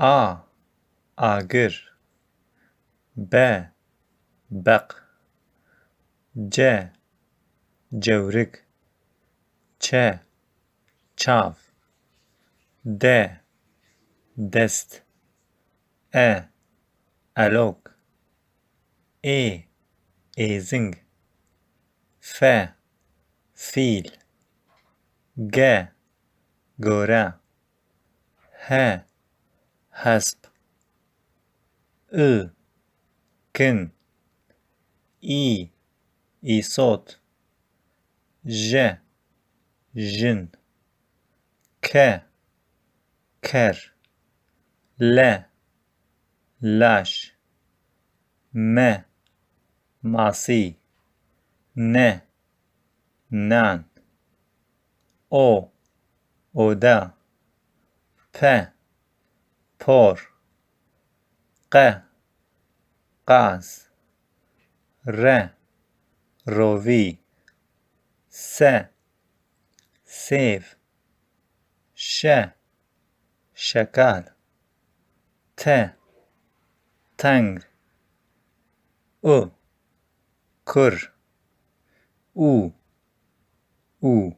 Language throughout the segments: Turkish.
A. Agir. B. Beq. C. Cewrik. Ç. Çav. D. Dest. E. Elok. E. Êzing. F. Fîl. G. Gore. H. Hesp. I. Kin. İ. İsot. J. Jin. K. Ker. L. Laş. M. Masi. N. Nan. O. Oda. P. Por. Q. Qaz. R. Rovi. S. Sev. Ş. Şakal. T. Tang. U. Kur. U. U.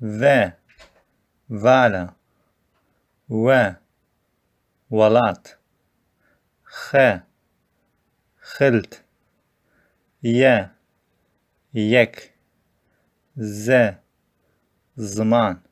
V. Vala. V. Walat. X. Xilt. Y. Yek. Z. Zaman.